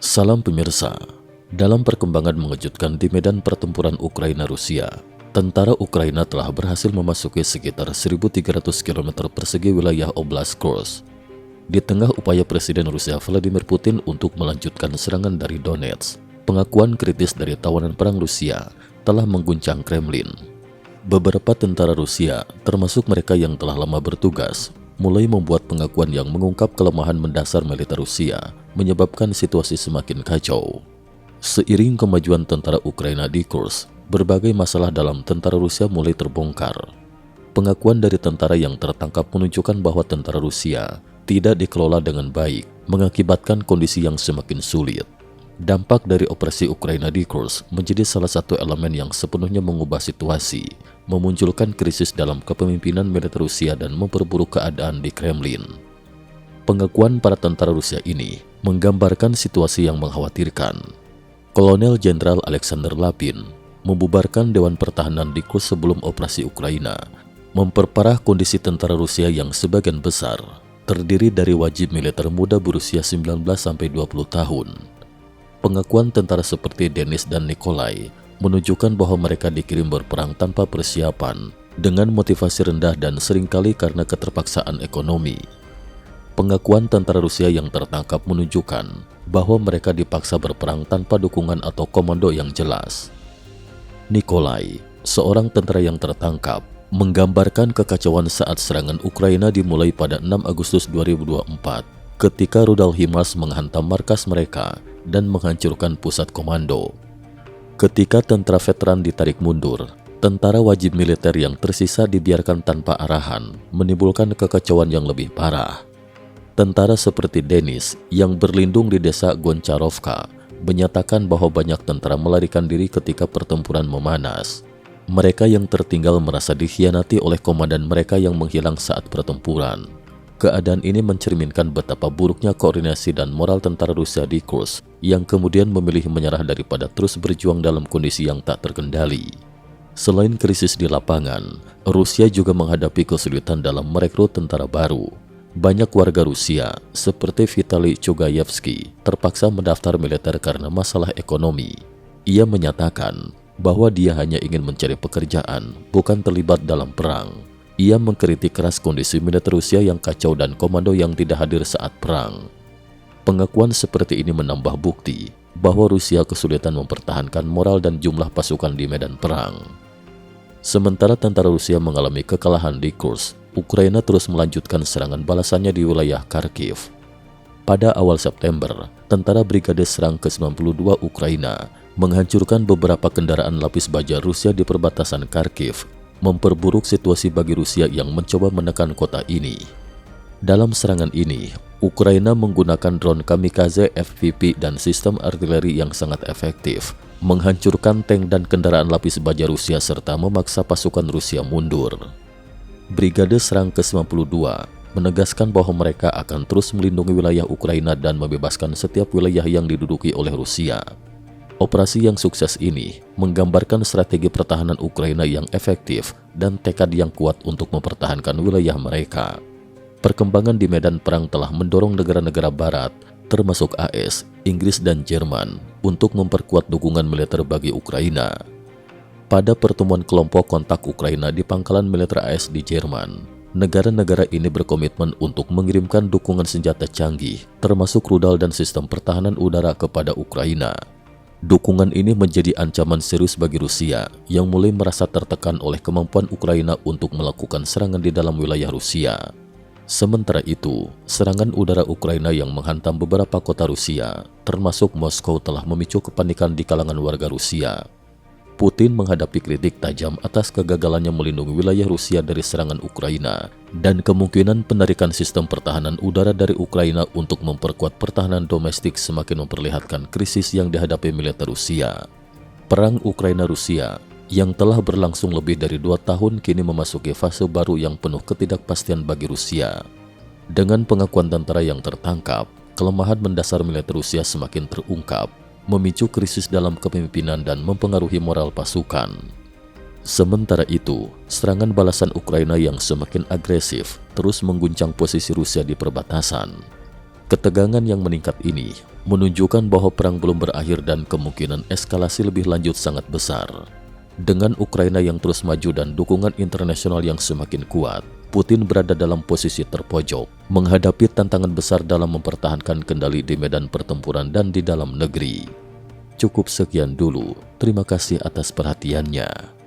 Salam pemirsa, dalam perkembangan mengejutkan di medan pertempuran Ukraina-Rusia, tentara Ukraina telah berhasil memasuki sekitar 1.300 km persegi wilayah Oblast Kursk. Di tengah upaya Presiden Rusia Vladimir Putin untuk melanjutkan serangan dari Donetsk, pengakuan kritis dari tawanan perang Rusia telah mengguncang Kremlin. Beberapa tentara Rusia, termasuk mereka yang telah lama bertugas, mulai membuat pengakuan yang mengungkap kelemahan mendasar militer Rusia, menyebabkan situasi semakin kacau. Seiring kemajuan tentara Ukraina di Kursk, berbagai masalah dalam tentara Rusia mulai terbongkar. Pengakuan dari tentara yang tertangkap menunjukkan bahwa tentara Rusia tidak dikelola dengan baik, mengakibatkan kondisi yang semakin sulit. Dampak dari operasi Ukraina di Kursk menjadi salah satu elemen yang sepenuhnya mengubah situasi, memunculkan krisis dalam kepemimpinan militer Rusia dan memperburuk keadaan di Kremlin. Pengakuan para tentara Rusia ini menggambarkan situasi yang mengkhawatirkan. Kolonel Jenderal Alexander Lapin membubarkan Dewan Pertahanan di Kursk sebelum operasi Ukraina, memperparah kondisi tentara Rusia yang sebagian besar terdiri dari wajib militer muda berusia 19-20 tahun. Pengakuan tentara seperti Denis dan Nikolai menunjukkan bahwa mereka dikirim berperang tanpa persiapan, dengan motivasi rendah dan seringkali karena keterpaksaan ekonomi. Pengakuan tentara Rusia yang tertangkap menunjukkan bahwa mereka dipaksa berperang tanpa dukungan atau komando yang jelas. Nikolai, seorang tentara yang tertangkap, menggambarkan kekacauan saat serangan Ukraina dimulai pada 6 Agustus 2024 ketika rudal HIMARS menghantam markas mereka dan menghancurkan pusat komando. Ketika tentara veteran ditarik mundur, tentara wajib militer yang tersisa dibiarkan tanpa arahan, menimbulkan kekacauan yang lebih parah. Tentara seperti Denis yang berlindung di desa Goncharovka menyatakan bahwa banyak tentara melarikan diri ketika pertempuran memanas. Mereka yang tertinggal merasa dikhianati oleh komandan mereka yang menghilang saat pertempuran. Keadaan ini mencerminkan betapa buruknya koordinasi dan moral tentara Rusia di Kursk yang kemudian memilih menyerah daripada terus berjuang dalam kondisi yang tak terkendali. Selain krisis di lapangan, Rusia juga menghadapi kesulitan dalam merekrut tentara baru. Banyak warga Rusia, seperti Vitaly Chugayevsky, terpaksa mendaftar militer karena masalah ekonomi. Ia menyatakan bahwa dia hanya ingin mencari pekerjaan, bukan terlibat dalam perang. Ia mengkritik keras kondisi militer Rusia yang kacau dan komando yang tidak hadir saat perang. Pengakuan seperti ini menambah bukti bahwa Rusia kesulitan mempertahankan moral dan jumlah pasukan di medan perang. Sementara tentara Rusia mengalami kekalahan di Kursk, Ukraina terus melanjutkan serangan balasannya di wilayah Kharkiv. Pada awal September, tentara Brigade Serang ke-92 Ukraina menghancurkan beberapa kendaraan lapis baja Rusia di perbatasan Kharkiv, memperburuk situasi bagi Rusia yang mencoba menekan kota ini. Dalam serangan ini, Ukraina menggunakan drone kamikaze FPV dan sistem artileri yang sangat efektif, menghancurkan tank dan kendaraan lapis baja Rusia serta memaksa pasukan Rusia mundur. Brigade Serang ke-92 menegaskan bahwa mereka akan terus melindungi wilayah Ukraina dan membebaskan setiap wilayah yang diduduki oleh Rusia. Operasi yang sukses ini menggambarkan strategi pertahanan Ukraina yang efektif dan tekad yang kuat untuk mempertahankan wilayah mereka. Perkembangan di medan perang telah mendorong negara-negara barat, termasuk AS, Inggris dan Jerman, untuk memperkuat dukungan militer bagi Ukraina. Pada pertemuan kelompok kontak Ukraina di pangkalan militer AS di Jerman, negara-negara ini berkomitmen untuk mengirimkan dukungan senjata canggih, termasuk rudal dan sistem pertahanan udara kepada Ukraina. Dukungan ini menjadi ancaman serius bagi Rusia yang mulai merasa tertekan oleh kemampuan Ukraina untuk melakukan serangan di dalam wilayah Rusia. Sementara itu, serangan udara Ukraina yang menghantam beberapa kota Rusia, termasuk Moskow, telah memicu kepanikan di kalangan warga Rusia. Putin menghadapi kritik tajam atas kegagalannya melindungi wilayah Rusia dari serangan Ukraina dan kemungkinan penarikan sistem pertahanan udara dari Ukraina untuk memperkuat pertahanan domestik semakin memperlihatkan krisis yang dihadapi militer Rusia. Perang Ukraina-Rusia yang telah berlangsung lebih dari 2 tahun kini memasuki fase baru yang penuh ketidakpastian bagi Rusia. Dengan pengakuan tentara yang tertangkap, kelemahan mendasar militer Rusia semakin terungkap, memicu krisis dalam kepemimpinan dan mempengaruhi moral pasukan. Sementara itu, serangan balasan Ukraina yang semakin agresif terus mengguncang posisi Rusia di perbatasan. Ketegangan yang meningkat ini menunjukkan bahwa perang belum berakhir dan kemungkinan eskalasi lebih lanjut sangat besar. Dengan Ukraina yang terus maju dan dukungan internasional yang semakin kuat, Putin berada dalam posisi terpojok, menghadapi tantangan besar dalam mempertahankan kendali di medan pertempuran dan di dalam negeri. Cukup sekian dulu, terima kasih atas perhatiannya.